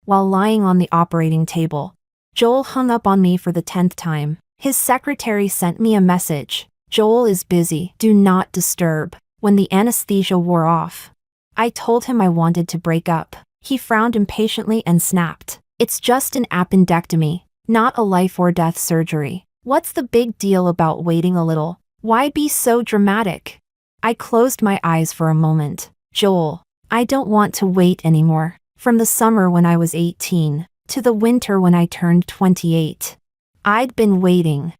while lying on the operating table. Joel hung up on me for the 10th time. His secretary sent me a message. Joel is busy. Do not disturb. When the anesthesia wore off, I told him I wanted to break up. He frowned impatiently and snapped. It's just an appendectomy, not a life or death surgery. What's the big deal about waiting a little? Why be so dramatic? I closed my eyes for a moment. Joel, I don't want to wait anymore. From the summer when I was 18, to the winter when I turned 28. I'd been waiting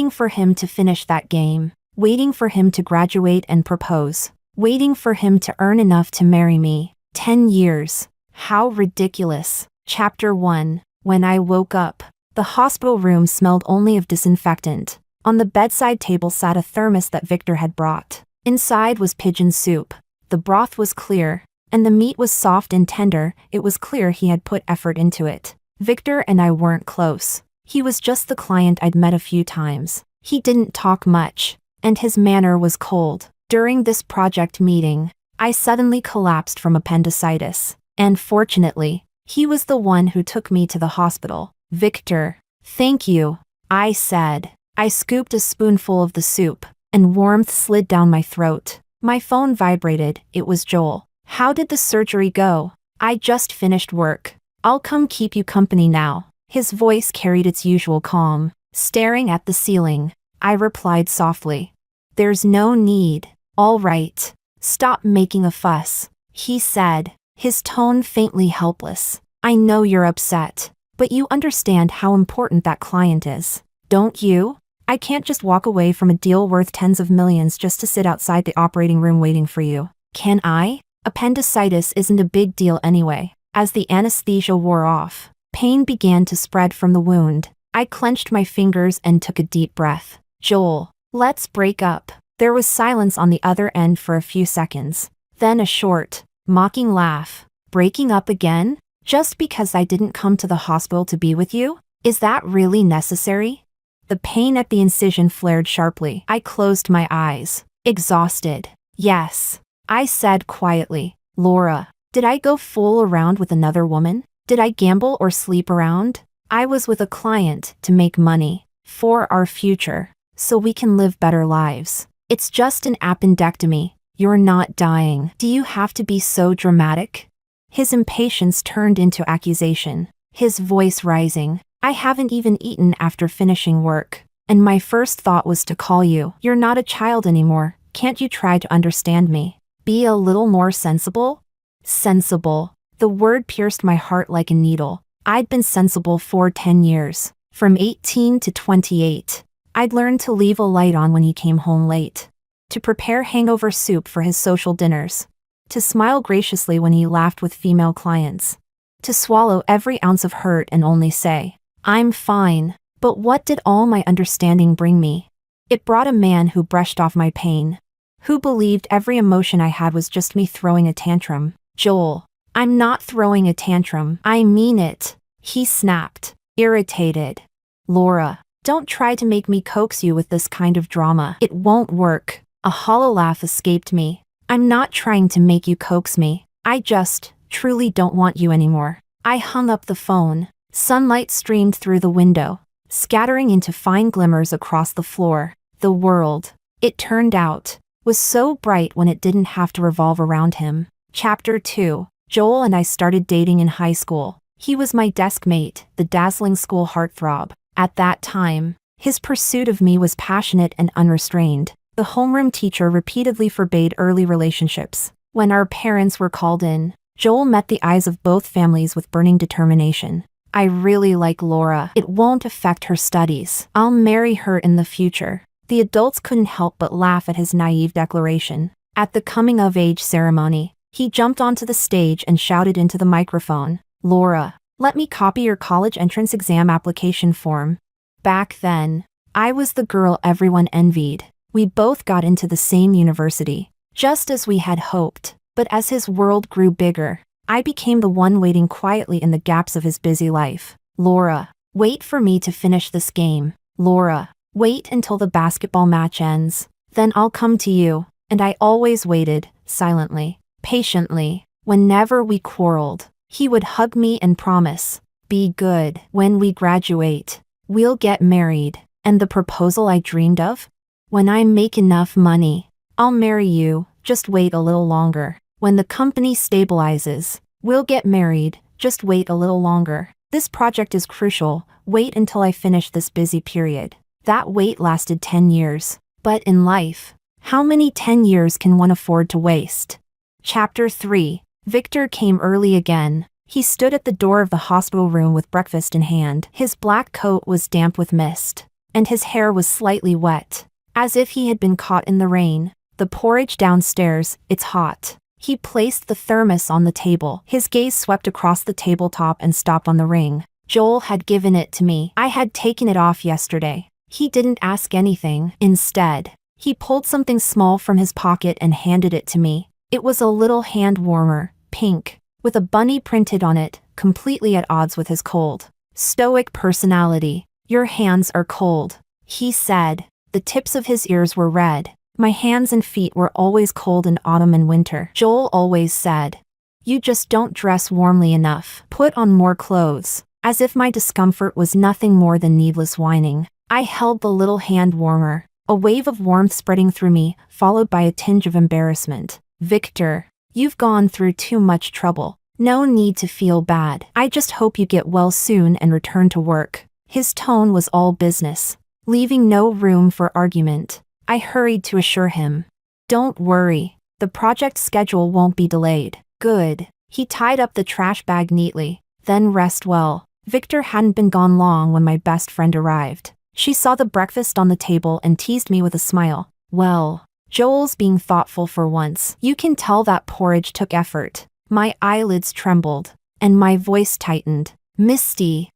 for him to finish that game, waiting for him to graduate and propose, waiting for him to earn enough to marry me. 10 years. How ridiculous. Chapter 1. When I woke up, the hospital room smelled only of disinfectant. On the bedside table sat a thermos that Victor had brought. Inside was pigeon soup. The broth was clear, and the meat was soft and tender. It was clear he had put effort into it. Victor and I weren't close. He was just the client I'd met a few times. He didn't talk much, and his manner was cold. During this project meeting, I suddenly collapsed from appendicitis, and fortunately, he was the one who took me to the hospital. Victor, thank you, I said. I scooped a spoonful of the soup, and warmth slid down my throat. My phone vibrated. It was Joel. How did the surgery go? I just finished work. I'll come keep you company now. His voice carried its usual calm. Staring at the ceiling, I replied softly. There's no need. All right. Stop making a fuss, he said, his tone faintly helpless. I know you're upset, but you understand how important that client is, don't you? I can't just walk away from a deal worth tens of millions just to sit outside the operating room waiting for you. Can I? Appendicitis isn't a big deal anyway. As the anesthesia wore off, pain began to spread from the wound. I clenched my fingers and took a deep breath. Joel, let's break up. There was silence on the other end for a few seconds. Then a short, mocking laugh. Breaking up again? Just because I didn't come to the hospital to be with you? Is that really necessary? The pain at the incision flared sharply. I closed my eyes, exhausted. Yes, I said quietly. Laura, did I go fool around with another woman? Did I gamble or sleep around? I was with a client to make money, for our future, so we can live better lives. It's just an appendectomy. You're not dying. Do you have to be so dramatic? His impatience turned into accusation, his voice rising. I haven't even eaten after finishing work, and my first thought was to call you. You're not a child anymore. Can't you try to understand me? Be a little more sensible? Sensible. The word pierced my heart like a needle. I'd been sensible for 10 years. From 18 to 28. I'd learned to leave a light on when he came home late. To prepare hangover soup for his social dinners. To smile graciously when he laughed with female clients. To swallow every ounce of hurt and only say, I'm fine. But what did all my understanding bring me? It brought a man who brushed off my pain. Who believed every emotion I had was just me throwing a tantrum. Joel, I'm not throwing a tantrum. I mean it. He snapped, irritated. Laura, don't try to make me coax you with this kind of drama. It won't work. A hollow laugh escaped me. I'm not trying to make you coax me. I just, truly don't want you anymore. I hung up the phone. Sunlight streamed through the window, scattering into fine glimmers across the floor. The world, it turned out, was so bright when it didn't have to revolve around him. Chapter 2. Joel and I started dating in high school. He was my desk mate, the dazzling school heartthrob. At that time, his pursuit of me was passionate and unrestrained. The homeroom teacher repeatedly forbade early relationships. When our parents were called in, Joel met the eyes of both families with burning determination. I really like Laura. It won't affect her studies. I'll marry her in the future. The adults couldn't help but laugh at his naive declaration. At the coming-of-age ceremony, he jumped onto the stage and shouted into the microphone, Laura, let me copy your college entrance exam application form. Back then, I was the girl everyone envied. We both got into the same university, just as we had hoped. But as his world grew bigger, I became the one waiting quietly in the gaps of his busy life. Laura, wait for me to finish this game. Laura, wait until the basketball match ends. Then I'll come to you. And I always waited, silently, patiently. Whenever we quarreled, He would hug me and promise, "Be good. When we graduate, we'll get married." And the proposal I dreamed of? "When I make enough money, I'll marry you, just wait a little longer. When the company stabilizes, we'll get married, just wait a little longer. This project is crucial, wait until I finish this busy period." That wait lasted 10 years. But in life, how many 10 years can one afford to waste? Chapter 3. Victor came early again. He stood at the door of the hospital room with breakfast in hand. His black coat was damp with mist, and his hair was slightly wet, as if he had been caught in the rain. "The porridge downstairs, it's hot." He placed the thermos on the table. His gaze swept across the tabletop and stopped on the ring. Joel had given it to me. I had taken it off yesterday. He didn't ask anything. Instead, he pulled something small from his pocket and handed it to me. It was a little hand warmer, pink, with a bunny printed on it, completely at odds with his cold, stoic personality. "Your hands are cold," he said. The tips of his ears were red. My hands and feet were always cold in autumn and winter. Joel always said, "You just don't dress warmly enough. Put on more clothes." As if my discomfort was nothing more than needless whining. I held the little hand warmer, a wave of warmth spreading through me, followed by a tinge of embarrassment. "Victor, you've gone through too much trouble. No need to feel bad. I just hope you get well soon and return to work." His tone was all business, leaving no room for argument. I hurried to assure him, "Don't worry, the project schedule won't be delayed." "Good." He tied up the trash bag neatly. "Then rest well." Victor hadn't been gone long when my best friend arrived. She saw the breakfast on the table and teased me with a smile. "Well, Joel's being thoughtful for once. You can tell that porridge took effort." My eyelids trembled, and my voice tightened. "Misty."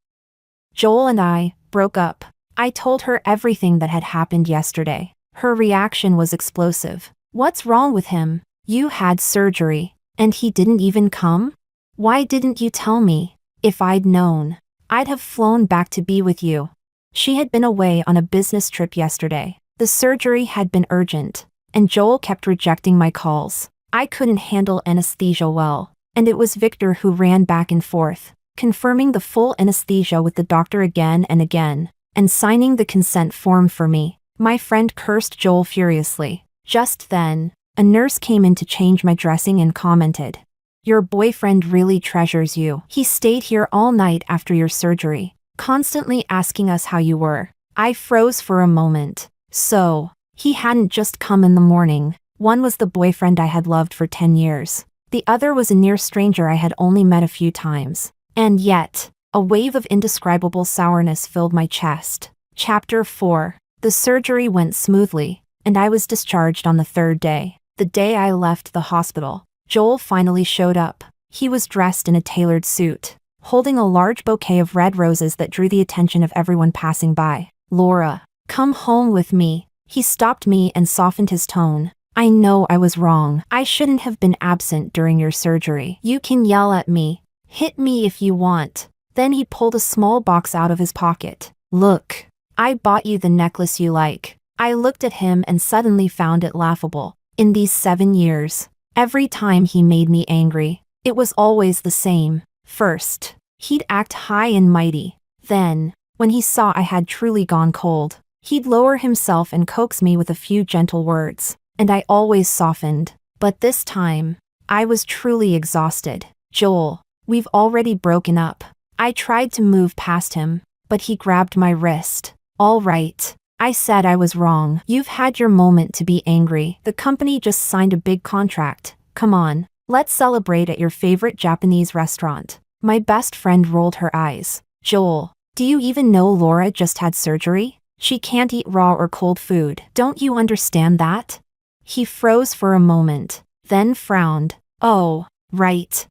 Joel and I broke up. I told her everything that had happened yesterday. Her reaction was explosive. "What's wrong with him? You had surgery, and he didn't even come? Why didn't you tell me? If I'd known, I'd have flown back to be with you." She had been away on a business trip yesterday. The surgery had been urgent, and Joel kept rejecting my calls. I couldn't handle anesthesia well, and it was Victor who ran back and forth, confirming the full anesthesia with the doctor again and again, and signing the consent form for me. My friend cursed Joel furiously. Just then, a nurse came in to change my dressing and commented, "Your boyfriend really treasures you. He stayed here all night after your surgery, constantly asking us how you were." I froze for a moment. So, he hadn't just come in the morning. One was the boyfriend I had loved for 10 years. The other was a near stranger I had only met a few times. And yet, a wave of indescribable sourness filled my chest. Chapter 4. The surgery went smoothly, and I was discharged on the third day. The day I left the hospital, Joel finally showed up. He was dressed in a tailored suit, holding a large bouquet of red roses that drew the attention of everyone passing by. "Laura, come home with me." He stopped me and softened his tone. "I know I was wrong. I shouldn't have been absent during your surgery. You can yell at me, hit me if you want." Then he pulled a small box out of his pocket. "Look, I bought you the necklace you like." I looked at him and suddenly found it laughable. In these 7 years, every time he made me angry, it was always the same. First, he'd act high and mighty. Then, when he saw I had truly gone cold, he'd lower himself and coax me with a few gentle words. And I always softened. But this time, I was truly exhausted. "Joel, we've already broken up." I tried to move past him, but he grabbed my wrist. "All right." I said I was wrong. "You've had your moment to be angry. The company just signed a big contract. Come on, let's celebrate at your favorite Japanese restaurant." My best friend rolled her eyes. "Joel, do you even know Laura just had surgery? She can't eat raw or cold food. Don't you understand that?" He froze for a moment, then frowned. "Oh, right.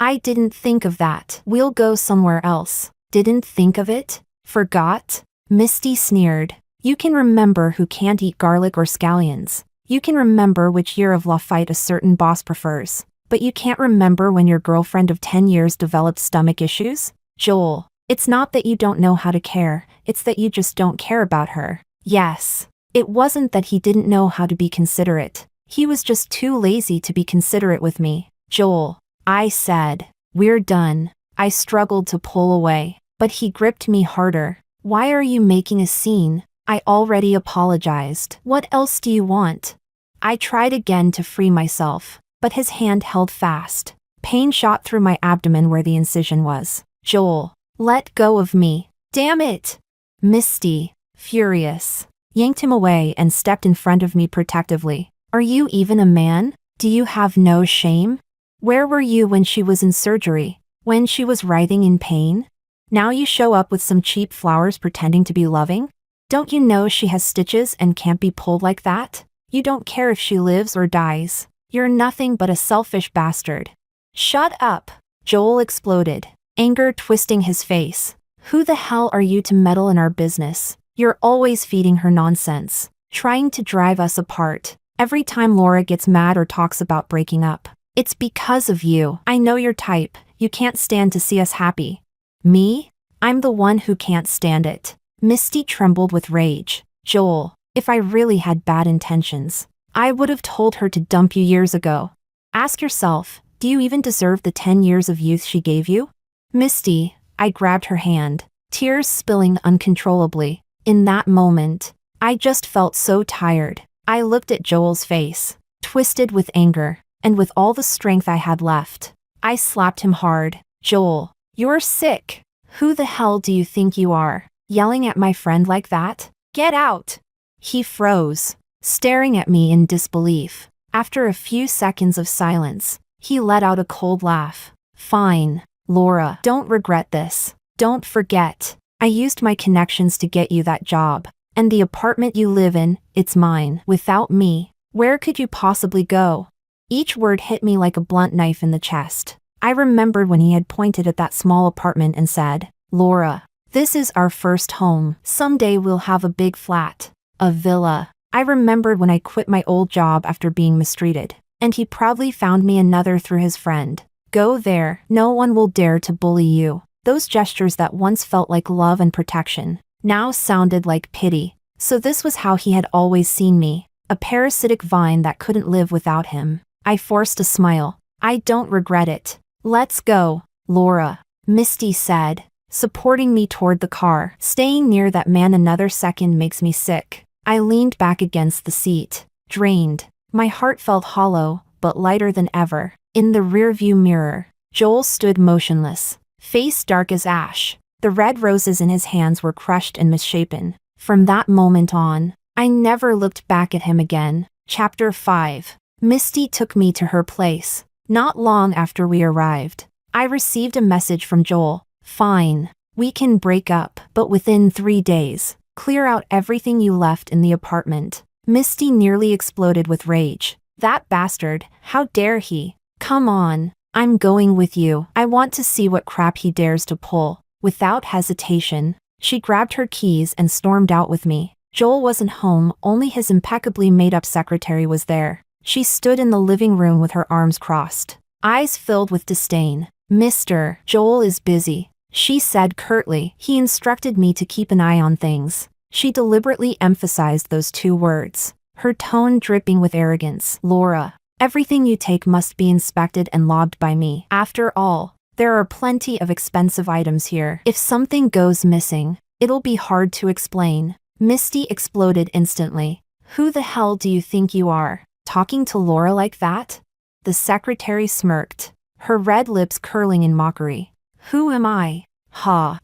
I didn't think of that. We'll go somewhere else." "Didn't think of it? Forgot?" Misty sneered. "You can remember who can't eat garlic or scallions. You can remember which year of Lafite a certain boss prefers. But you can't remember when your girlfriend of 10 years developed stomach issues?" "Joel, it's not that you don't know how to care, it's that you just don't care about her." Yes. It wasn't that he didn't know how to be considerate. He was just too lazy to be considerate with me. "Joel," I said, We're done. I struggled to pull away, but he gripped me harder. Why are you making a scene? I already apologized. What else do you want? I tried again to free myself, but his hand held fast. Pain shot through my abdomen where the incision was. Joel, let go of me. Damn it! Misty, furious, yanked him away and stepped in front of me protectively. Are you even a man? Do you have no shame? Where were you when she was in surgery? When she was writhing in pain? Now you show up with some cheap flowers pretending to be loving? Don't you know she has stitches and can't be pulled like that? You don't care if she lives or dies. You're nothing but a selfish bastard. Shut up! Joel exploded, anger twisting his face. Who the hell are you to meddle in our business? You're always feeding her nonsense, trying to drive us apart. Every time Laura gets mad or talks about breaking up, it's because of you. I know your type. You can't stand to see us happy. Me? I'm the one who can't stand it. Misty trembled with rage. Joel, if I really had bad intentions, I would have told her to dump you years ago. Ask yourself, do you even deserve the 10 years of youth she gave you? Misty, I grabbed her hand, tears spilling uncontrollably. In that moment, I just felt so tired. I looked at Joel's face, twisted with anger, and with all the strength I had left, I slapped him hard. Joel, you're sick. Who the hell do you think you are, yelling at my friend like that? Get out! He froze, staring at me in disbelief. After a few seconds of silence, he let out a cold laugh. Fine, Laura, don't regret this. Don't forget, I used my connections to get you that job. And the apartment you live in, it's mine. Without me, where could you possibly go? Each word hit me like a blunt knife in the chest. I remembered when he had pointed at that small apartment and said, Laura, this is our first home. Someday we'll have a big flat, a villa. I remembered when I quit my old job after being mistreated, and he proudly found me another through his friend. Go there, no one will dare to bully you. Those gestures that once felt like love and protection now sounded like pity. So this was how he had always seen me, a parasitic vine that couldn't live without him. I forced a smile. I don't regret it. Let's go, Laura, Misty said, supporting me toward the car. Staying near that man another second makes me sick. I leaned back against the seat, drained. My heart felt hollow, but lighter than ever. In the rearview mirror, Joel stood motionless, face dark as ash. The red roses in his hands were crushed and misshapen. From that moment on, I never looked back at him again. Chapter 5. Misty took me to her place. Not long after we arrived, I received a message from Joel. Fine, we can break up, but within 3 days, clear out everything you left in the apartment. Misty nearly exploded with rage. That bastard, how dare he? Come on, I'm going with you. I want to see what crap he dares to pull. Without hesitation, she grabbed her keys and stormed out with me. Joel wasn't home, only his impeccably made-up secretary was there. She stood in the living room with her arms crossed, eyes filled with disdain. Mr. Joel is busy, she said curtly. He instructed me to keep an eye on things. She deliberately emphasized those 2 words, her tone dripping with arrogance. Laura, everything you take must be inspected and logged by me. After all, there are plenty of expensive items here. If something goes missing, it'll be hard to explain. Misty exploded instantly. Who the hell do you think you are, talking to Laura like that? The secretary smirked, her red lips curling in mockery. Who am I?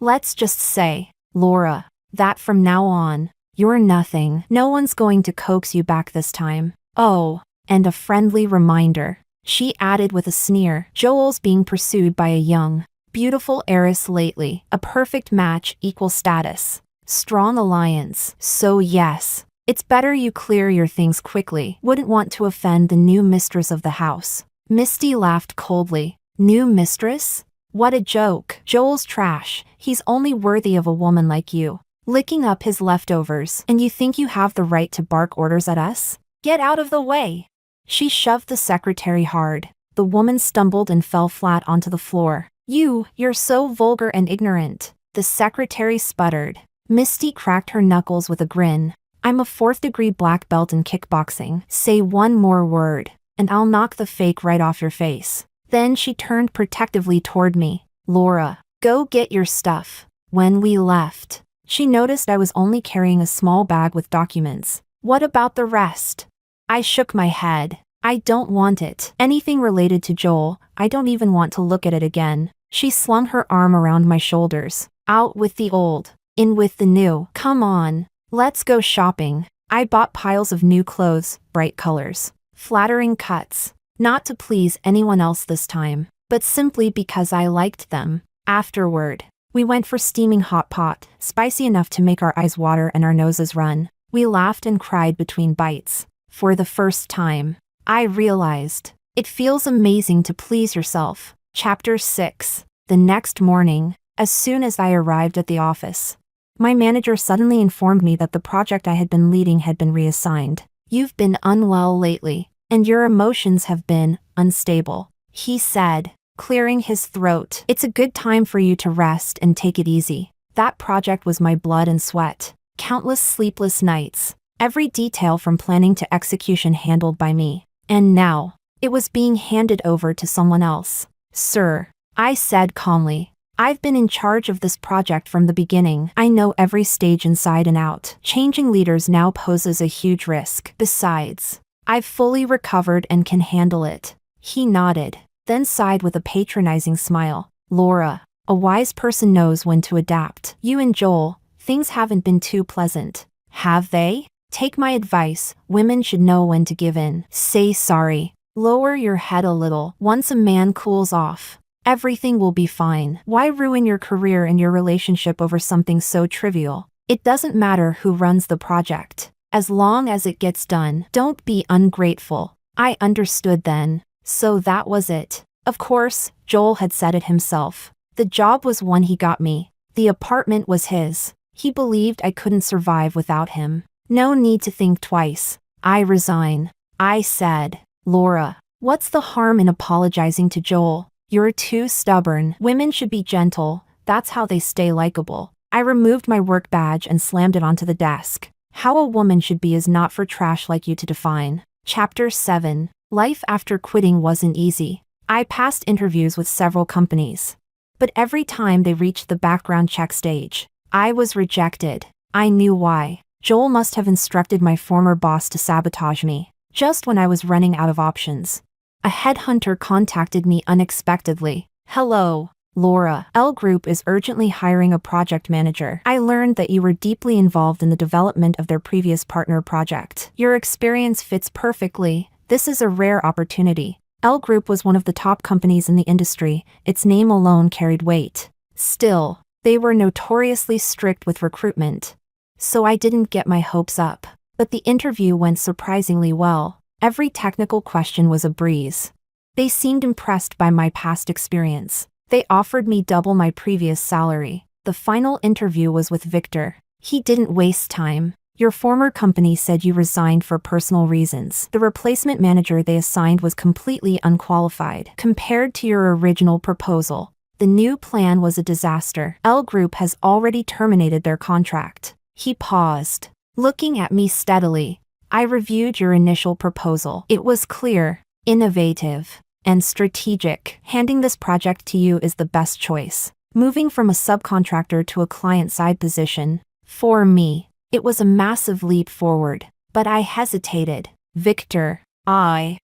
Let's just say, Laura, that from now on, you're nothing. No one's going to coax you back this time. Oh, and a friendly reminder, she added with a sneer. Joel's being pursued by a young, beautiful heiress lately. A perfect match, equal status. Strong alliance. So yes, it's better you clear your things quickly. Wouldn't want to offend the new mistress of the house. Misty laughed coldly. New mistress? What a joke. Joel's trash. He's only worthy of a woman like you. Licking up his leftovers. And you think you have the right to bark orders at us? Get out of the way. She shoved the secretary hard. The woman stumbled and fell flat onto the floor. You're so vulgar and ignorant. The secretary sputtered. Misty cracked her knuckles with a grin. I'm a 4th-degree black belt in kickboxing. Say one more word, and I'll knock the fake right off your face. Then she turned protectively toward me. Laura, go get your stuff. When we left, she noticed I was only carrying a small bag with documents. What about the rest? I shook my head. I don't want it. Anything related to Joel, I don't even want to look at it again. She slung her arm around my shoulders. Out with the old, in with the new. Come on, let's go shopping. I bought piles of new clothes, bright colors, flattering cuts. Not to please anyone else this time, but simply because I liked them. Afterward, we went for steaming hot pot, spicy enough to make our eyes water and our noses run. We laughed and cried between bites. For the first time, I realized it feels amazing to please yourself. Chapter 6. The next morning, as soon as I arrived at the office, my manager suddenly informed me that the project I had been leading had been reassigned. You've been unwell lately, and your emotions have been unstable, he said, clearing his throat. It's a good time for you to rest and take it easy. That project was my blood and sweat. Countless sleepless nights. Every detail from planning to execution handled by me. And now, it was being handed over to someone else. Sir, I said calmly, I've been in charge of this project from the beginning. I know every stage inside and out. Changing leaders now poses a huge risk. Besides, I've fully recovered and can handle it. He nodded, then sighed with a patronizing smile. Laura, a wise person knows when to adapt. You and Joel, things haven't been too pleasant. Have they? Take my advice, women should know when to give in. Say sorry. Lower your head a little. Once a man cools off, everything will be fine. Why ruin your career and your relationship over something so trivial? It doesn't matter who runs the project, as long as it gets done. Don't be ungrateful. I understood then. So that was it. Of course, Joel had said it himself. The job was one he got me. The apartment was his. He believed I couldn't survive without him. No need to think twice. I resign. I said. Laura, what's the harm in apologizing to Joel? You're too stubborn. Women should be gentle. That's how they stay likable. I removed my work badge and slammed it onto the desk. How a woman should be is not for trash like you to define. Chapter 7. Life after quitting wasn't easy. I passed interviews with several companies, but every time they reached the background check stage, I was rejected. I knew why. Joel must have instructed my former boss to sabotage me, just when I was running out of options. A headhunter contacted me unexpectedly. Hello, Laura. L Group is urgently hiring a project manager. I learned that you were deeply involved in the development of their previous partner project. Your experience fits perfectly. This is a rare opportunity. L Group was one of the top companies in the industry. Its name alone carried weight. Still, they were notoriously strict with recruitment, so I didn't get my hopes up. But the interview went surprisingly well. Every technical question was a breeze. They seemed impressed by my past experience. They offered me double my previous salary. The final interview was with Victor. He didn't waste time. Your former company said you resigned for personal reasons. The replacement manager they assigned was completely unqualified compared to your original proposal. The new plan was a disaster. L Group has already terminated their contract. He paused, looking at me steadily. I reviewed your initial proposal. It was clear, innovative, and strategic. Handing this project to you is the best choice. Moving from a subcontractor to a client-side position, for me, it was a massive leap forward. But I hesitated. Victor, I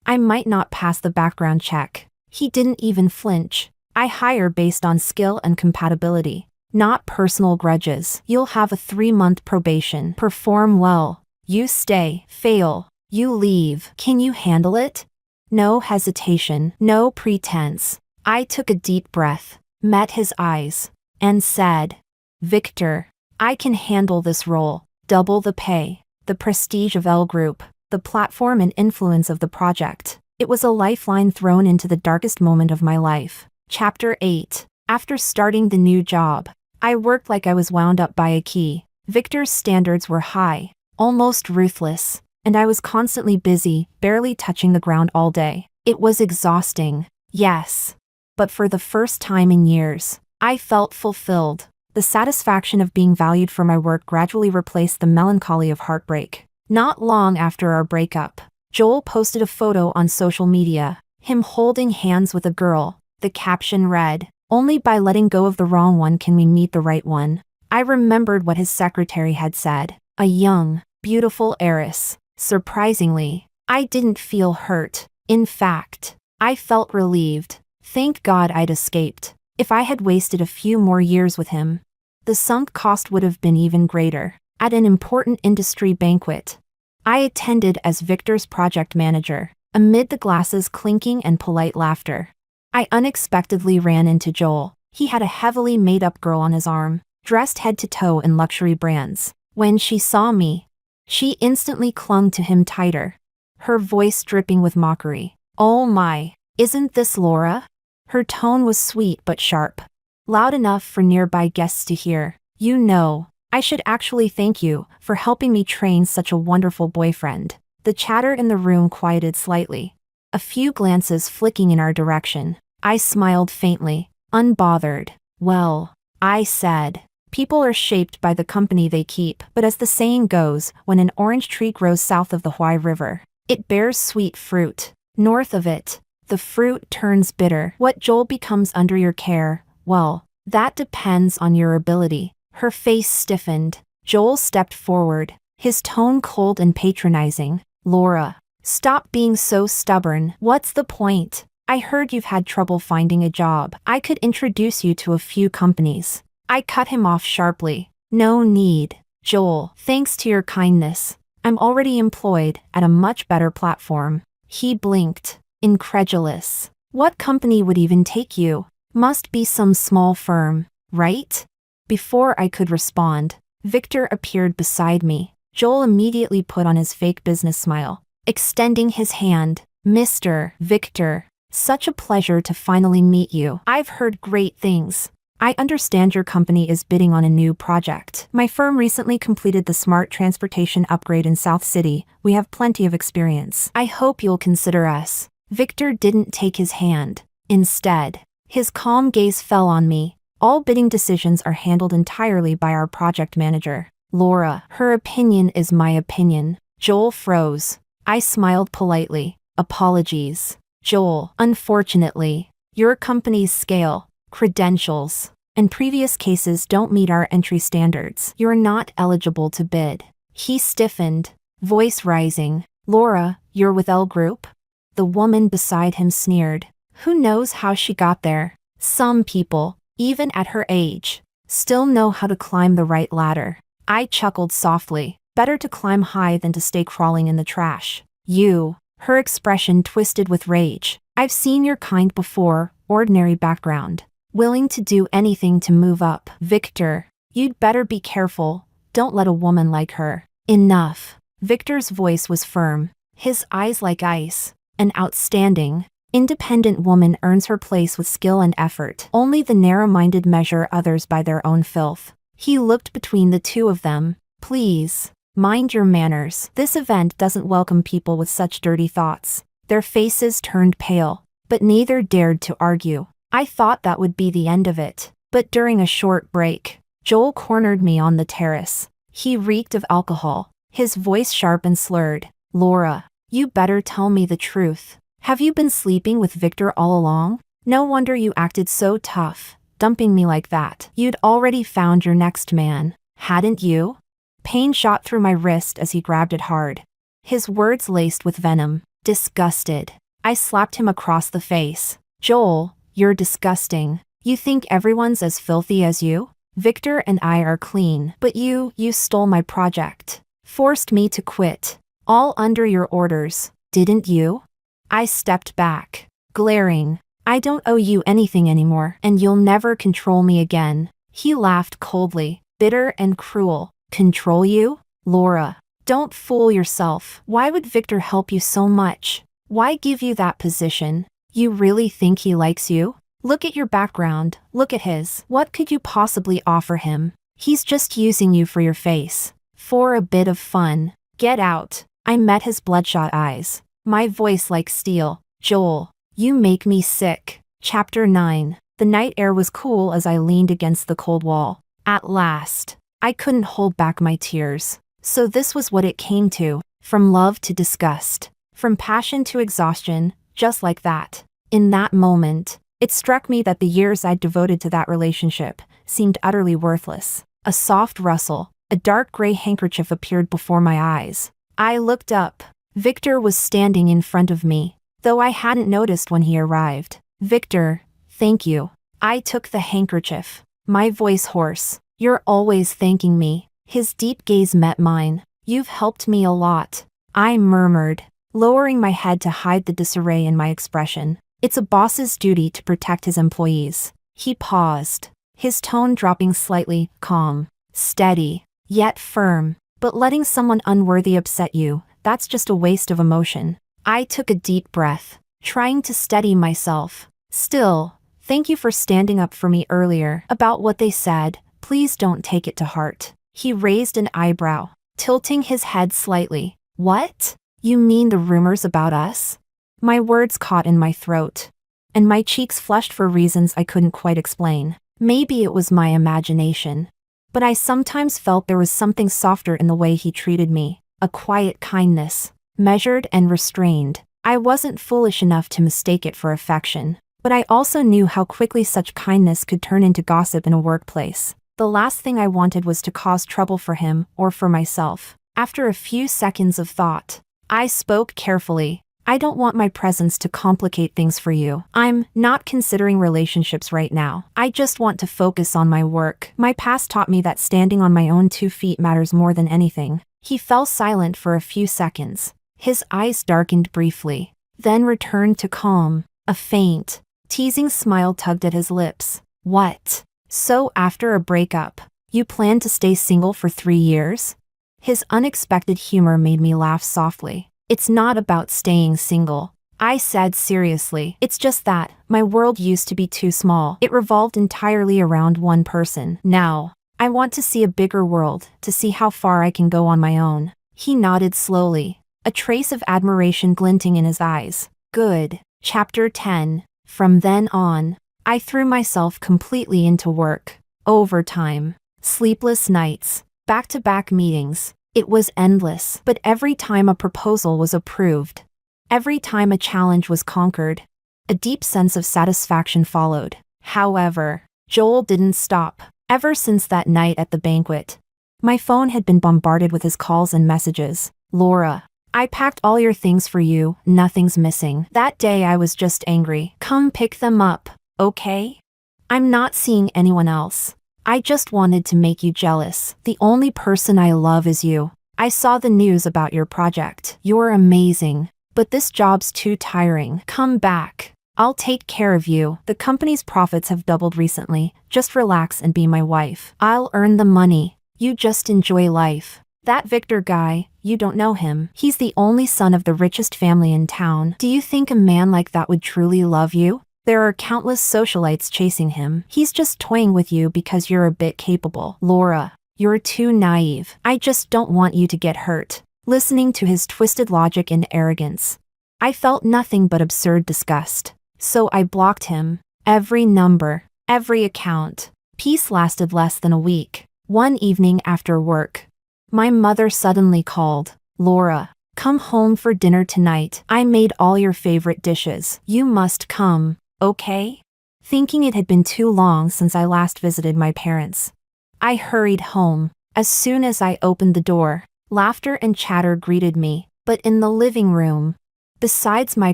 might not pass the background check. He didn't even flinch. I hire based on skill and compatibility, not personal grudges. You'll have a 3-month probation. Perform well. You stay. Fail. You leave. Can you handle it? No hesitation. No pretense. I took a deep breath, met his eyes, and said, Victor, I can handle this role. Double the pay, the prestige of L Group, the platform and influence of the project. It was a lifeline thrown into the darkest moment of my life. Chapter 8. After starting the new job, I worked like I was wound up by a key. Victor's standards were high, almost ruthless, and I was constantly busy, barely touching the ground all day. It was exhausting, yes. But for the first time in years, I felt fulfilled. The satisfaction of being valued for my work gradually replaced the melancholy of heartbreak. Not long after our breakup, Joel posted a photo on social media, him holding hands with a girl. The caption read, "Only by letting go of the wrong one can we meet the right one." I remembered what his secretary had said. A young, beautiful heiress. Surprisingly, I didn't feel hurt. In fact, I felt relieved. Thank God I'd escaped. If I had wasted a few more years with him, the sunk cost would have been even greater. At an important industry banquet, I attended as Victor's project manager. Amid the glasses clinking and polite laughter, I unexpectedly ran into Joel. He had a heavily made-up girl on his arm, dressed head to toe in luxury brands. When she saw me, she instantly clung to him tighter, her voice dripping with mockery. "Oh my, isn't this Laura?" Her tone was sweet but sharp, loud enough for nearby guests to hear. "You know, I should actually thank you for helping me train such a wonderful boyfriend." The chatter in the room quieted slightly, a few glances flicking in our direction. I smiled faintly, unbothered. "Well," I said, "people are shaped by the company they keep, but as the saying goes, when an orange tree grows south of the Huai River, it bears sweet fruit. North of it, the fruit turns bitter. What Joel becomes under your care, well, that depends on your ability." Her face stiffened. Joel stepped forward, his tone cold and patronizing. "Laura, stop being so stubborn. What's the point? I heard you've had trouble finding a job. I could introduce you to a few companies." I cut him off sharply. "No need, Joel. Thanks to your kindness, I'm already employed at a much better platform." He blinked, incredulous. "What company would even take you? Must be some small firm, right?" Before I could respond, Victor appeared beside me. Joel immediately put on his fake business smile, extending his hand. "Mr. Victor, such a pleasure to finally meet you. I've heard great things. I understand your company is bidding on a new project. My firm recently completed the smart transportation upgrade in South City. We have plenty of experience. I hope you'll consider us." Victor didn't take his hand. Instead, his calm gaze fell on me. "All bidding decisions are handled entirely by our project manager, Laura. Her opinion is my opinion." Joel froze. I smiled politely. "Apologies, Joel. Unfortunately, your company's scale, credentials, and previous cases don't meet our entry standards. You're not eligible to bid." He stiffened, voice rising. "Laura, you're with L Group?" The woman beside him sneered. Who knows how she got there? Some people, even at her age, still know how to climb the right ladder. I chuckled softly. Better to climb high than to stay crawling in the trash. "You." Her expression twisted with rage. "I've seen your kind before, ordinary background, willing to do anything to move up. Victor, you'd better be careful. Don't let a woman like her." "Enough." Victor's voice was firm, his eyes like ice. "An outstanding, independent woman earns her place with skill and effort. Only the narrow-minded measure others by their own filth." He looked between the two of them. "Please, mind your manners. This event doesn't welcome people with such dirty thoughts." Their faces turned pale, but neither dared to argue. I thought that would be the end of it. But during a short break, Joel cornered me on the terrace. He reeked of alcohol, his voice sharp and slurred. "Laura, you better tell me the truth. Have you been sleeping with Victor all along? No wonder you acted so tough, dumping me like that. You'd already found your next man, hadn't you?" Pain shot through my wrist as he grabbed it hard, his words laced with venom. Disgusted, I slapped him across the face. "Joel, you're disgusting. You think everyone's as filthy as you? Victor and I are clean, but you stole my project. Forced me to quit. All under your orders, didn't you?" I stepped back, glaring. "I don't owe you anything anymore, and you'll never control me again." He laughed coldly, bitter and cruel. "Control you? Laura, don't fool yourself. Why would Victor help you so much? Why give you that position? You really think he likes you? Look at your background, look at his. What could you possibly offer him? He's just using you for your face, for a bit of fun. Get out." I met his bloodshot eyes, my voice like steel. "Joel, you make me sick." Chapter 9. The night air was cool as I leaned against the cold wall. At last, I couldn't hold back my tears. So this was what it came to. From love to disgust, from passion to exhaustion, Just like that. In that moment, it struck me that the years I'd devoted to that relationship seemed utterly worthless. A soft rustle, a dark gray handkerchief appeared before my eyes. I looked up. Victor was standing in front of me, though I hadn't noticed when he arrived. Victor, thank you. I took the handkerchief, my voice hoarse. You're always thanking me. His deep gaze met mine. You've helped me a lot, I murmured, lowering my head to hide the disarray in my expression. It's a boss's duty to protect his employees. He paused, his tone dropping slightly, calm, steady, yet firm. But letting someone unworthy upset you, that's just a waste of emotion. I took a deep breath, trying to steady myself. Still, thank you for standing up for me earlier about what they said. Please don't take it to heart. He raised an eyebrow, tilting his head slightly. What? You mean the rumors about us? My words caught in my throat, and my cheeks flushed for reasons I couldn't quite explain. Maybe it was my imagination, but I sometimes felt there was something softer in the way he treated me, a quiet kindness, measured and restrained. I wasn't foolish enough to mistake it for affection, but I also knew how quickly such kindness could turn into gossip in a workplace. The last thing I wanted was to cause trouble for him or for myself. After a few seconds of thought, I spoke carefully. I don't want my presence to complicate things for you. I'm not considering relationships right now. I just want to focus on my work. My past taught me that standing on my own 2 feet matters more than anything. He fell silent for a few seconds. His eyes darkened briefly, then returned to calm. A faint, teasing smile tugged at his lips. What? So after a breakup, you plan to stay single for 3 years? His unexpected humor made me laugh softly. It's not about staying single, I said seriously. It's just that my world used to be too small. It revolved entirely around one person. Now, I want to see a bigger world, to see how far I can go on my own. He nodded slowly, a trace of admiration glinting in his eyes. Good. Chapter 10. From then on, I threw myself completely into work. Overtime, sleepless nights, back-to-back meetings. It was endless, but every time a proposal was approved, every time a challenge was conquered, a deep sense of satisfaction followed. However, Joel didn't stop. Ever since that night at the banquet, my phone had been bombarded with his calls and messages. Laura, I packed all your things for you, nothing's missing. That day I was just angry. Come pick them up, okay? I'm not seeing anyone else. I just wanted to make you jealous. The only person I love is you. I saw the news about your project. You're amazing. But this job's too tiring. Come back. I'll take care of you. The company's profits have doubled recently. Just relax and be my wife. I'll earn the money. You just enjoy life. That Victor guy, you don't know him. He's the only son of the richest family in town. Do you think a man like that would truly love you? There are countless socialites chasing him. He's just toying with you because you're a bit capable. Laura, you're too naive. I just don't want you to get hurt. Listening to his twisted logic and arrogance, I felt nothing but absurd disgust. So I blocked him. Every number, every account. Peace lasted less than a week. One evening after work, my mother suddenly called. Laura, come home for dinner tonight. I made all your favorite dishes. You must come. Okay? Thinking it had been too long since I last visited my parents, I hurried home. As soon as I opened the door, laughter and chatter greeted me, but in the living room, besides my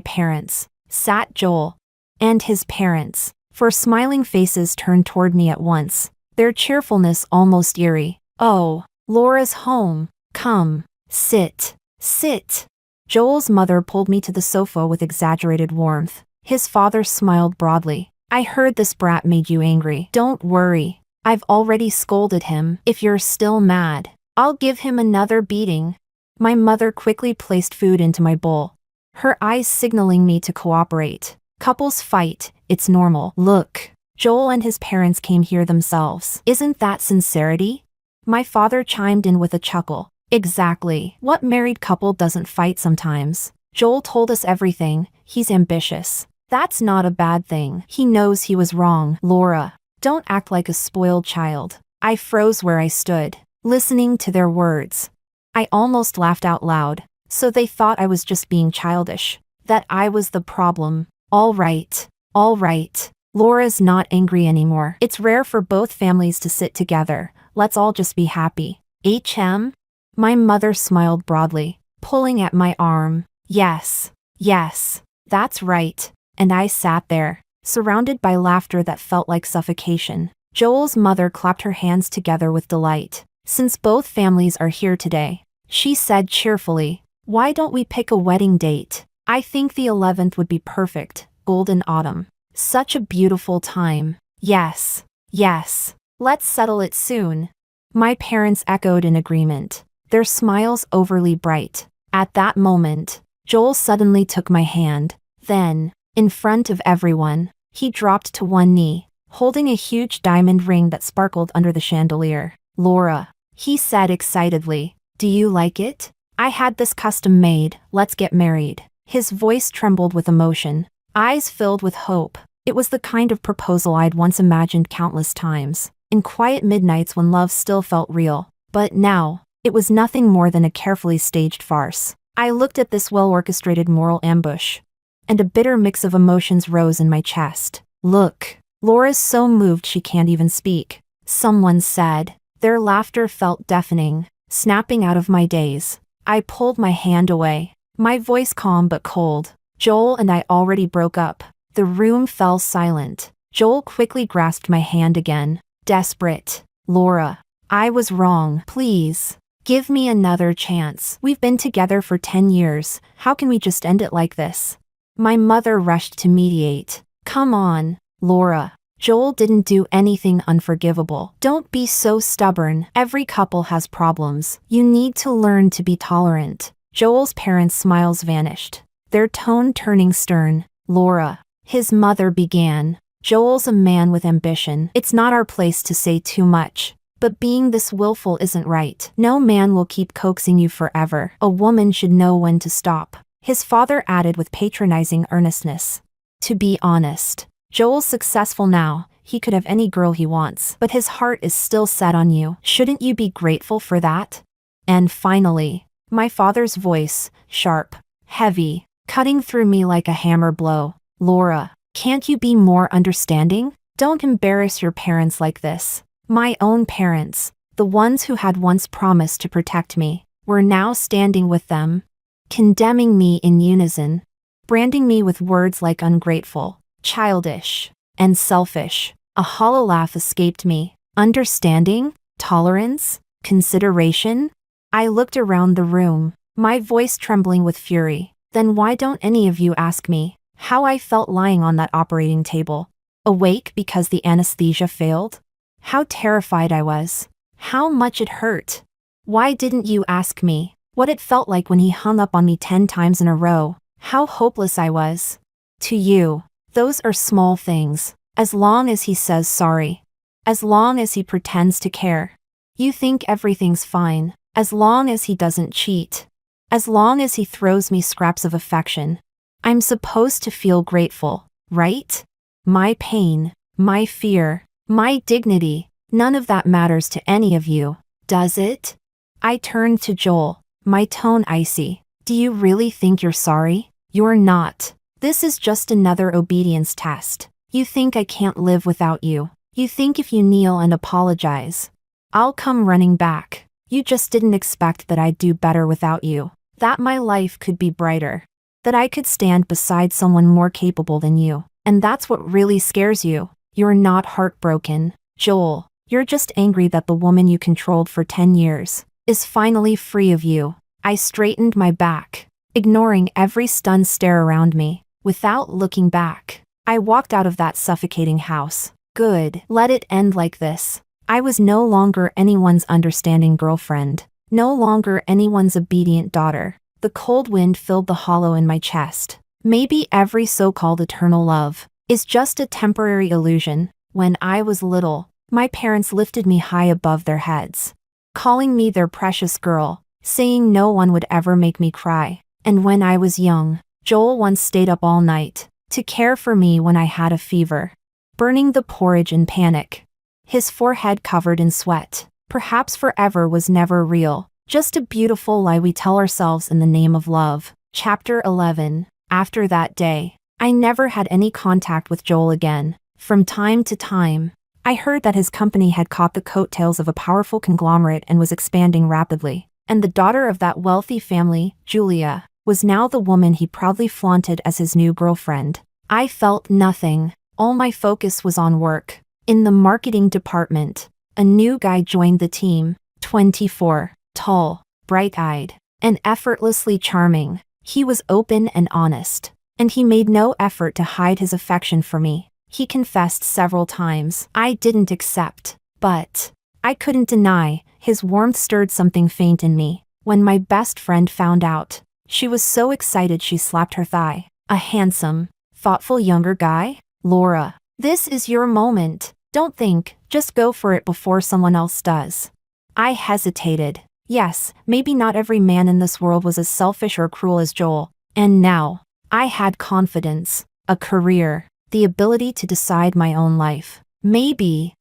parents, sat Joel and his parents. 4 smiling faces turned toward me at once, their cheerfulness almost eerie. Oh, Laura's home. Come, sit, sit. Joel's mother pulled me to the sofa with exaggerated warmth. His father smiled broadly. I heard this brat made you angry. Don't worry. I've already scolded him. If you're still mad, I'll give him another beating. My mother quickly placed food into my bowl, her eyes signaling me to cooperate. Couples fight, it's normal. Look, Joel and his parents came here themselves. Isn't that sincerity? My father chimed in with a chuckle. Exactly. What married couple doesn't fight sometimes? Joel told us everything. He's ambitious. That's not a bad thing. He knows he was wrong. Laura, don't act like a spoiled child. I froze where I stood, listening to their words. I almost laughed out loud. So they thought I was just being childish. That I was the problem. All right. All right. Laura's not angry anymore. It's rare for both families to sit together. Let's all just be happy. HM? My mother smiled broadly, pulling at my arm. Yes. Yes. That's right. And I sat there, surrounded by laughter that felt like suffocation. Joel's mother clapped her hands together with delight. Since both families are here today, she said cheerfully, why don't we pick a wedding date? I think the 11th would be perfect. Golden autumn. Such a beautiful time. Yes. Yes. Let's settle it soon. My parents echoed in agreement, their smiles overly bright. At that moment, Joel suddenly took my hand. Then, in front of everyone, he dropped to one knee, holding a huge diamond ring that sparkled under the chandelier. Laura, he said excitedly, do you like it? I had this custom made. Let's get married. His voice trembled with emotion, eyes filled with hope. It was the kind of proposal I'd once imagined countless times, in quiet midnights when love still felt real. But now, it was nothing more than a carefully staged farce. I looked at this well-orchestrated moral ambush, and a bitter mix of emotions rose in my chest. Look, Laura's so moved she can't even speak, someone said. Their laughter felt deafening, snapping out of my daze. I pulled my hand away, my voice calm but cold. Joel and I already broke up. The room fell silent. Joel quickly grasped my hand again, desperate. Laura, I was wrong. Please, give me another chance. We've been together for 10 years. How can we just end it like this? My mother rushed to mediate. Come on, Laura. Joel didn't do anything unforgivable. Don't be so stubborn. Every couple has problems. You need to learn to be tolerant. Joel's parents' smiles vanished, their tone turning stern. Laura, his mother began. Joel's a man with ambition. It's not our place to say too much. But being this willful isn't right. No man will keep coaxing you forever. A woman should know when to stop. His father added with patronizing earnestness. To be honest, Joel's successful now. He could have any girl he wants. But his heart is still set on you. Shouldn't you be grateful for that? And finally, my father's voice, sharp, heavy, cutting through me like a hammer blow. Laura, can't you be more understanding? Don't embarrass your parents like this. My own parents, the ones who had once promised to protect me, were now standing with them, condemning me in unison, branding me with words like ungrateful, childish, and selfish. A hollow laugh escaped me. Understanding? Tolerance? Consideration? I looked around the room, my voice trembling with fury. Then why don't any of you ask me how I felt lying on that operating table? Awake because the anesthesia failed? How terrified I was. How much it hurt. Why didn't you ask me what it felt like when he hung up on me 10 times in a row? How hopeless I was. To you, those are small things. As long as he says sorry. As long as he pretends to care. You think everything's fine. As long as he doesn't cheat. As long as he throws me scraps of affection. I'm supposed to feel grateful, right? My pain, my fear, my dignity, none of that matters to any of you, does it? I turned to Joel, my tone icy. Do you really think you're sorry? You're not. This is just another obedience test. You think I can't live without you. You think if you kneel and apologize, I'll come running back. You just didn't expect that I'd do better without you. That my life could be brighter. That I could stand beside someone more capable than you. And that's what really scares you. You're not heartbroken, Joel. You're just angry that the woman you controlled for 10 years is finally free of you. I straightened my back, ignoring every stunned stare around me. Without looking back, I walked out of that suffocating house. Good. Let it end like this. I was no longer anyone's understanding girlfriend. No longer anyone's obedient daughter. The cold wind filled the hollow in my chest. Maybe every so-called eternal love is just a temporary illusion. When I was little, my parents lifted me high above their heads, calling me their precious girl, saying no one would ever make me cry. And when I was young, Joel once stayed up all night to care for me when I had a fever, burning the porridge in panic. His forehead covered in sweat. Perhaps forever was never real, just a beautiful lie we tell ourselves in the name of love. Chapter 11. After that day, I never had any contact with Joel again. From time to time, I heard that his company had caught the coattails of a powerful conglomerate and was expanding rapidly. And the daughter of that wealthy family, Julia, was now the woman he proudly flaunted as his new girlfriend. I felt nothing. All my focus was on work. In the marketing department, a new guy joined the team, 24, tall, bright-eyed, and effortlessly charming. He was open and honest, and he made no effort to hide his affection for me. He confessed several times. I didn't accept, but I couldn't deny. His warmth stirred something faint in me. When my best friend found out, she was so excited she slapped her thigh. A handsome, thoughtful younger guy? Laura, this is your moment. Don't think, just go for it before someone else does. I hesitated. Yes, maybe not every man in this world was as selfish or cruel as Joel. And now, I had confidence, a career, the ability to decide my own life. Maybe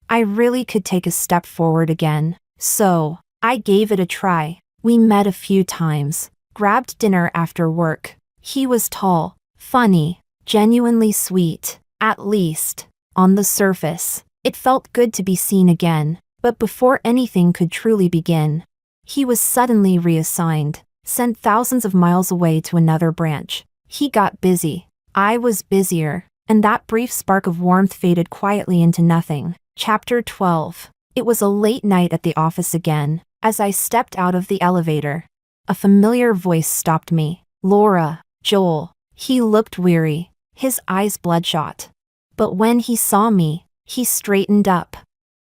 I really could take a step forward again. So, I gave it a try. We met a few times, grabbed dinner after work. He was tall, funny, genuinely sweet, at least, on the surface. It felt good to be seen again, but before anything could truly begin, he was suddenly reassigned, sent thousands of miles away to another branch. He got busy. I was busier, and that brief spark of warmth faded quietly into nothing. Chapter 12. It was a late night at the office again. As I stepped out of the elevator, a familiar voice stopped me. Laura, Joel. He looked weary, his eyes bloodshot. But when he saw me, he straightened up,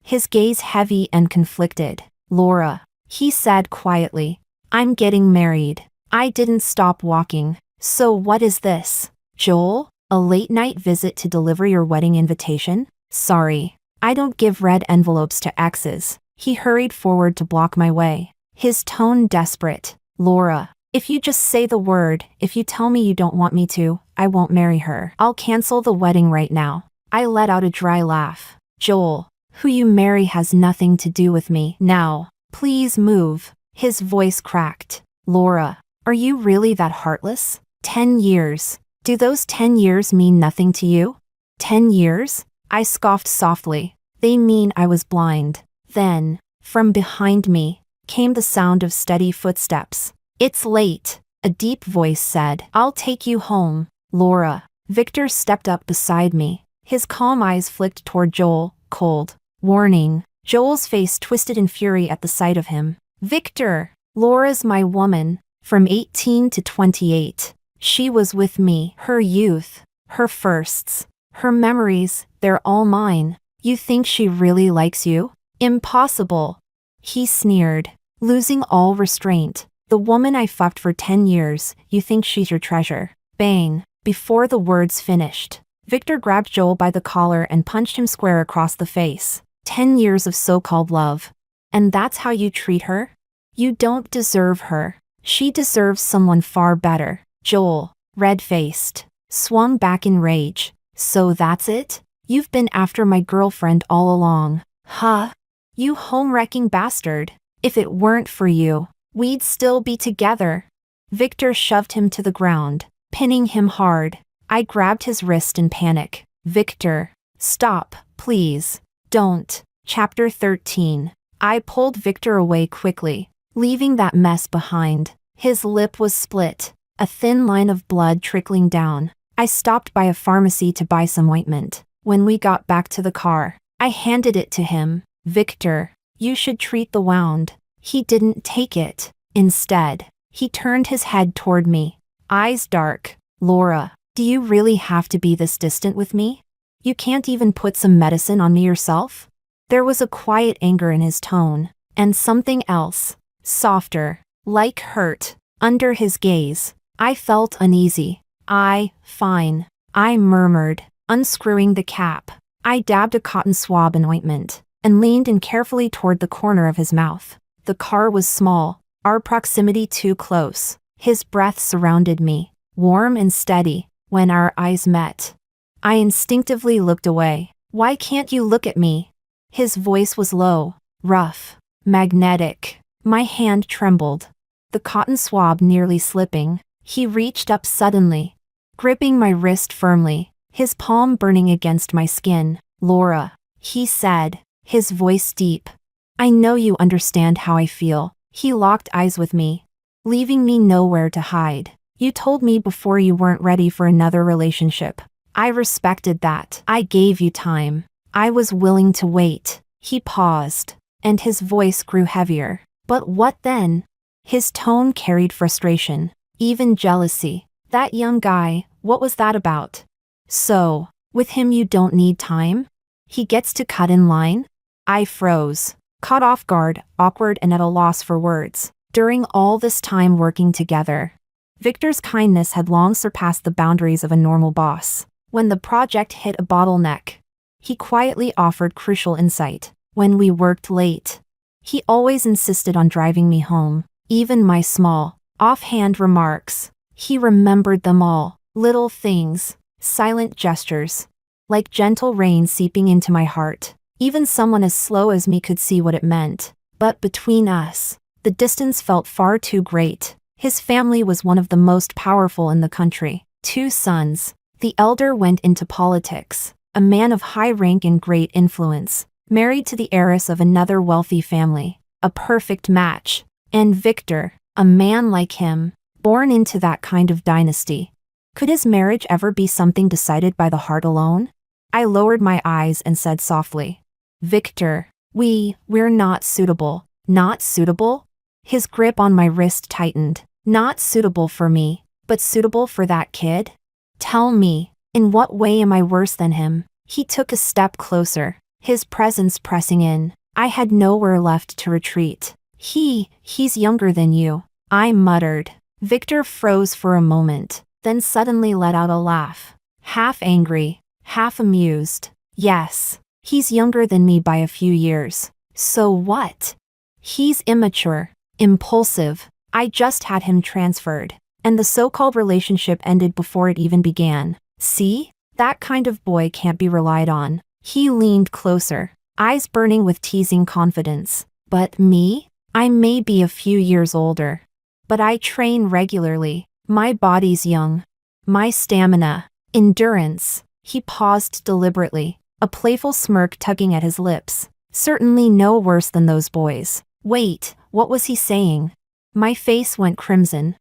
his gaze heavy and conflicted. Laura, he said quietly, I'm getting married. I didn't stop walking. So what is this? Joel, a late-night visit to deliver your wedding invitation? Sorry, I don't give red envelopes to exes. He hurried forward to block my way, his tone desperate. Laura, if you just say the word, if you tell me you don't want me to, I won't marry her. I'll cancel the wedding right now. I let out a dry laugh. Joel, who you marry has nothing to do with me. Now, please move. His voice cracked. Laura, are you really that heartless? 10 years. Do those 10 years mean nothing to you? 10 years? I scoffed softly. They mean I was blind. Then, from behind me, came the sound of steady footsteps. It's late, a deep voice said. I'll take you home, Laura. Victor stepped up beside me. His calm eyes flicked toward Joel, cold. Warning. Joel's face twisted in fury at the sight of him. Victor! Laura's my woman. From 18 to 28. She was with me. Her youth, her firsts, her memories, they're all mine. You think she really likes you? Impossible. He sneered, losing all restraint. The woman I fucked for 10 years, you think she's your treasure. Bang. Before the words finished, Victor grabbed Joel by the collar and punched him square across the face. 10 years of so-called love. And that's how you treat her? You don't deserve her. She deserves someone far better. Joel, red-faced, swung back in rage. So that's it? You've been after my girlfriend all along. Huh? You home-wrecking bastard. If it weren't for you, we'd still be together. Victor shoved him to the ground, pinning him hard. I grabbed his wrist in panic. Victor, stop, please. Don't. Chapter 13. I pulled Victor away quickly, leaving that mess behind. His lip was split, a thin line of blood trickling down. I stopped by a pharmacy to buy some ointment. When we got back to the car, I handed it to him. Victor, you should treat the wound. He didn't take it. Instead, he turned his head toward me, eyes dark. Laura, do you really have to be this distant with me? You can't even put some medicine on me yourself? There was a quiet anger in his tone, and something else, softer, like hurt, under his gaze. I felt uneasy. Fine. I murmured, unscrewing the cap. I dabbed a cotton swab in ointment, and leaned in carefully toward the corner of his mouth. The car was small, our proximity too close. His breath surrounded me, warm and steady. When our eyes met, I instinctively looked away. Why can't you look at me? His voice was low, rough, magnetic. My hand trembled, the cotton swab nearly slipping. He reached up suddenly, gripping my wrist firmly, his palm burning against my skin. Laura, he said, his voice deep. I know you understand how I feel. He locked eyes with me, leaving me nowhere to hide. You told me before you weren't ready for another relationship. I respected that. I gave you time. I was willing to wait. He paused, and his voice grew heavier. But what then? His tone carried frustration, even jealousy. That young guy, what was that about? So, with him you don't need time? He gets to cut in line? I froze, caught off guard, awkward and at a loss for words. During all this time working together, Victor's kindness had long surpassed the boundaries of a normal boss. When the project hit a bottleneck, he quietly offered crucial insight. When we worked late, he always insisted on driving me home. Even my small, offhand remarks, he remembered them all. Little things, silent gestures, like gentle rain seeping into my heart. Even someone as slow as me could see what it meant. But between us, the distance felt far too great. His family was one of the most powerful in the country. 2 sons. The elder went into politics, a man of high rank and great influence, married to the heiress of another wealthy family. A perfect match. And Victor, a man like him, born into that kind of dynasty. Could his marriage ever be something decided by the heart alone? I lowered my eyes and said softly, Victor, we're not suitable. Not suitable? His grip on my wrist tightened. Not suitable for me, but suitable for that kid? Tell me, in what way am I worse than him? He took a step closer, his presence pressing in. I had nowhere left to retreat. He's younger than you, I muttered. Victor froze for a moment, then suddenly let out a laugh. Half angry, half amused. Yes, he's younger than me by a few years. So what? He's immature, impulsive. I just had him transferred, and the so-called relationship ended before it even began. See? That kind of boy can't be relied on. He leaned closer, eyes burning with teasing confidence. But me? I may be a few years older, but I train regularly. My body's young. My stamina, endurance. He paused deliberately, a playful smirk tugging at his lips. Certainly no worse than those boys. Wait, what was he saying? My face went crimson.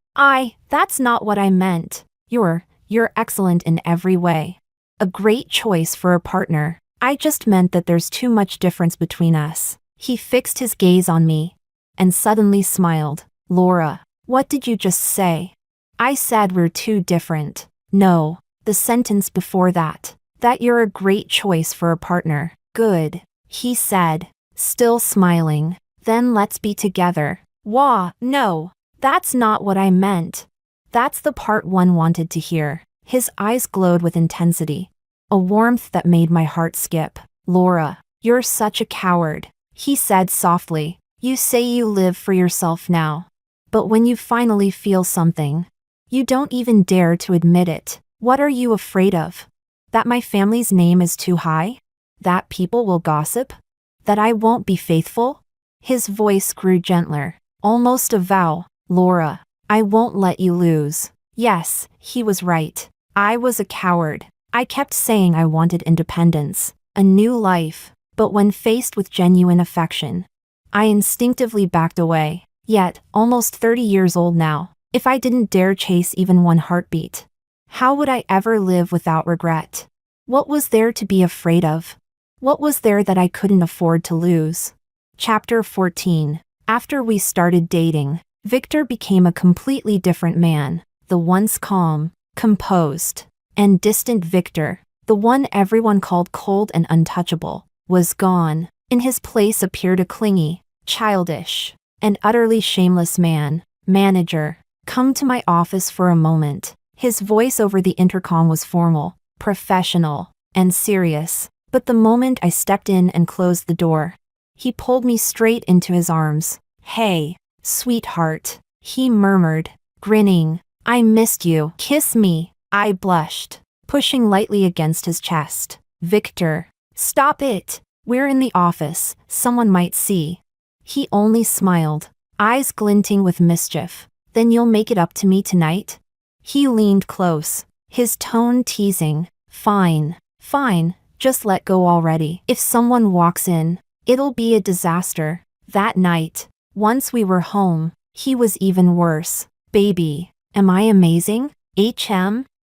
That's not what I meant. You're excellent in every way. A great choice for a partner. I just meant that there's too much difference between us. He fixed his gaze on me, and suddenly smiled. Laura, what did you just say? I said we're too different. No, the sentence before that. That you're a great choice for a partner. Good, he said, still smiling. Then let's be together. No, that's not what I meant. That's the part one wanted to hear. His eyes glowed with intensity, a warmth that made my heart skip. Laura, you're such a coward, he said softly. You say you live for yourself now, but when you finally feel something, you don't even dare to admit it. What are you afraid of? That my family's name is too high? That people will gossip? That I won't be faithful? His voice grew gentler, almost a vow. Laura, I won't let you lose. Yes, he was right. I was a coward. I kept saying I wanted independence, a new life, but when faced with genuine affection, I instinctively backed away. Yet, almost 30 years old now, if I didn't dare chase even one heartbeat, how would I ever live without regret? What was there to be afraid of? What was there that I couldn't afford to lose? Chapter 14. After we started dating, Victor became a completely different man. The once calm, composed, and distant Victor, the one everyone called cold and untouchable, was gone. In his place appeared a clingy, childish, and utterly shameless manager. Come to my office for a moment. His voice over the intercom was formal, professional, and serious. But the moment I stepped in and closed the door, he pulled me straight into his arms. Hey, sweetheart, he murmured, grinning. I missed you. Kiss me. I blushed, pushing lightly against his chest. Victor, stop it. We're in the office. Someone might see. He only smiled, eyes glinting with mischief. Then you'll make it up to me tonight? He leaned close, his tone teasing. Fine, fine, just let go already. If someone walks in, it'll be a disaster. That night, once we were home, he was even worse. Baby, am I amazing?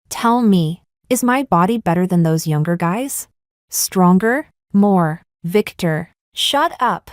Tell me, is my body better than those younger guys? Stronger? More? Victor, shut up.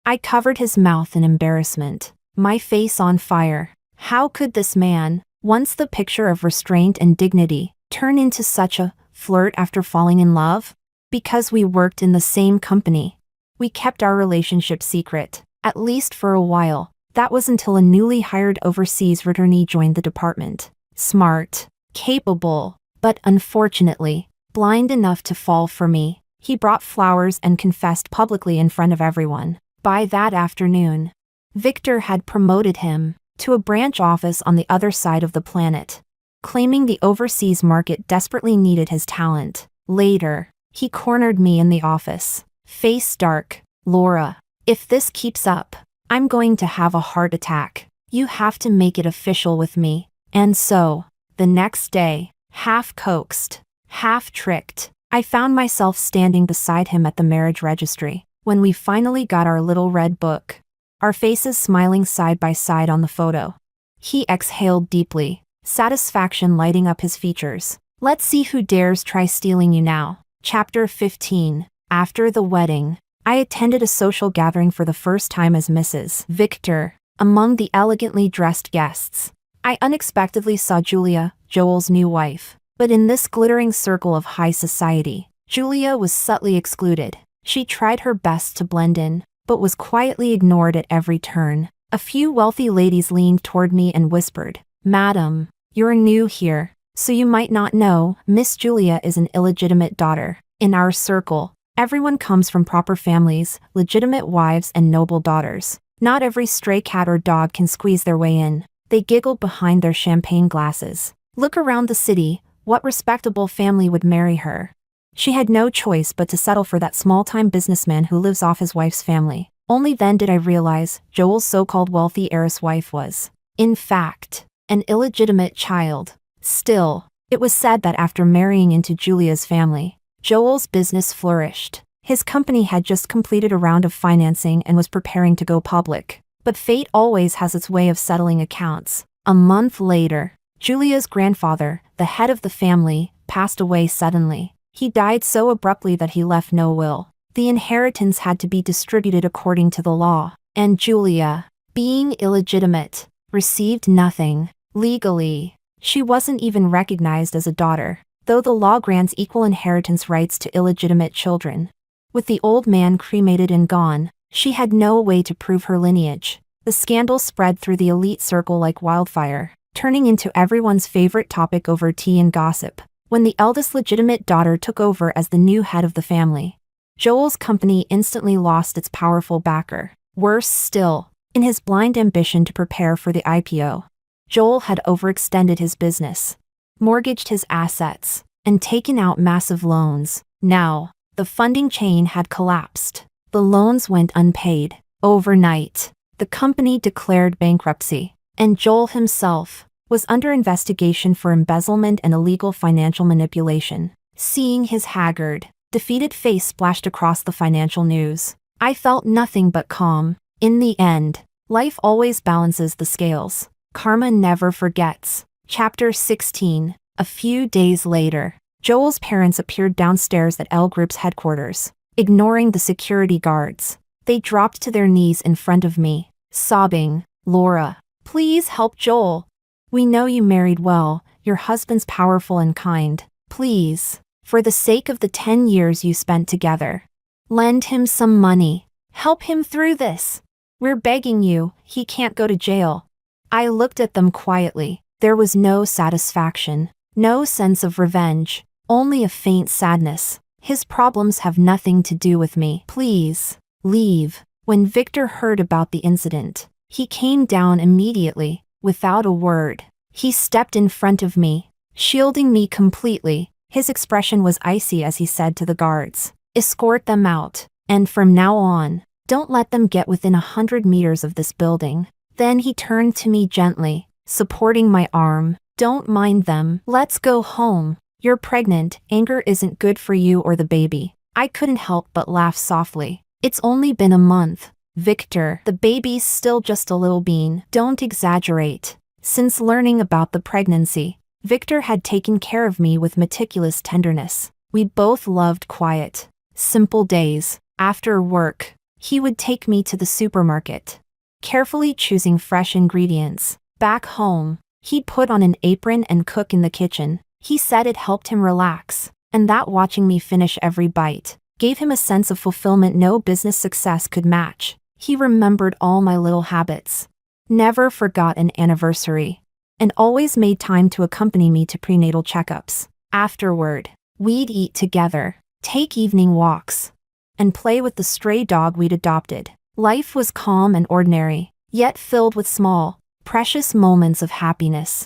I covered his mouth in embarrassment, my face on fire. How could this man, once the picture of restraint and dignity, turn into such a flirt after falling in love? Because we worked in the same company. We kept our relationship secret, at least for a while. That was until a newly hired overseas returnee joined the department. Smart, capable, but unfortunately, blind enough to fall for me. He brought flowers and confessed publicly in front of everyone. By that afternoon, Victor had promoted him to a branch office on the other side of the planet, claiming the overseas market desperately needed his talent. Later, he cornered me in the office, face dark. Laura, if this keeps up, I'm going to have a heart attack. You have to make it official with me. And so, the next day, half coaxed, half tricked, I found myself standing beside him at the marriage registry. When we finally got our little red book, our faces smiling side by side on the photo. He exhaled deeply, satisfaction lighting up his features. Let's see who dares try stealing you now. Chapter 15. After the wedding, I attended a social gathering for the first time as Mrs. Victor. Among the elegantly dressed guests, I unexpectedly saw Julia, Joel's new wife. But in this glittering circle of high society, Julia was subtly excluded. She tried her best to blend in, but was quietly ignored at every turn. A few wealthy ladies leaned toward me and whispered, "Madam, you're new here, so you might not know, Miss Julia is an illegitimate daughter. In our circle, everyone comes from proper families, legitimate wives and noble daughters. Not every stray cat or dog can squeeze their way in." They giggled behind their champagne glasses. Look around the city, what respectable family would marry her? She had no choice but to settle for that small-time businessman who lives off his wife's family. Only then did I realize Joel's so-called wealthy heiress wife was, in fact, an illegitimate child. Still, it was said that after marrying into Julia's family, Joel's business flourished. His company had just completed a round of financing and was preparing to go public. But fate always has its way of settling accounts. A month later, Julia's grandfather, the head of the family, passed away suddenly. He died so abruptly that he left no will. The inheritance had to be distributed according to the law, and Julia, being illegitimate, received nothing. Legally, she wasn't even recognized as a daughter, though the law grants equal inheritance rights to illegitimate children. With the old man cremated and gone, she had no way to prove her lineage. The scandal spread through the elite circle like wildfire, turning into everyone's favorite topic over tea and gossip. When the eldest legitimate daughter took over as the new head of the family, Joel's company instantly lost its powerful backer. Worse still, in his blind ambition to prepare for the IPO, Joel had overextended his business, mortgaged his assets, and taken out massive loans. Now, the funding chain had collapsed. The loans went unpaid. Overnight, the company declared bankruptcy, and Joel himself was under investigation for embezzlement and illegal financial manipulation. Seeing his haggard, defeated face splashed across the financial news, I felt nothing but calm. In the end, life always balances the scales. Karma never forgets. Chapter 16. A few days later, Joel's parents appeared downstairs at L Group's headquarters. Ignoring the security guards, they dropped to their knees in front of me, sobbing, "Laura, please help Joel. We know you married well, your husband's powerful and kind. Please, for the sake of the 10 years you spent together, lend him some money. Help him through this. We're begging you, he can't go to jail." I looked at them quietly. There was no satisfaction, no sense of revenge, only a faint sadness. His problems have nothing to do with me. Please, leave. When Victor heard about the incident, he came down immediately, without a word. He stepped in front of me, shielding me completely. His expression was icy as he said to the guards, "Escort them out, and from now on, don't let them get within 100 meters of this building." Then he turned to me gently, supporting my arm. Don't mind them. Let's go home. You're pregnant. Anger isn't good for you or the baby. I couldn't help but laugh softly. It's only been a month. Victor, the baby's still just a little bean. Don't exaggerate. Since learning about the pregnancy, Victor had taken care of me with meticulous tenderness. We both loved quiet, simple days. After work, he would take me to the supermarket, carefully choosing fresh ingredients. Back home, he'd put on an apron and cook in the kitchen. He said it helped him relax, and that watching me finish every bite gave him a sense of fulfillment no business success could match. He remembered all my little habits, never forgot an anniversary, and always made time to accompany me to prenatal checkups. Afterward, we'd eat together, take evening walks, and play with the stray dog we'd adopted. Life was calm and ordinary, yet filled with small, precious moments of happiness.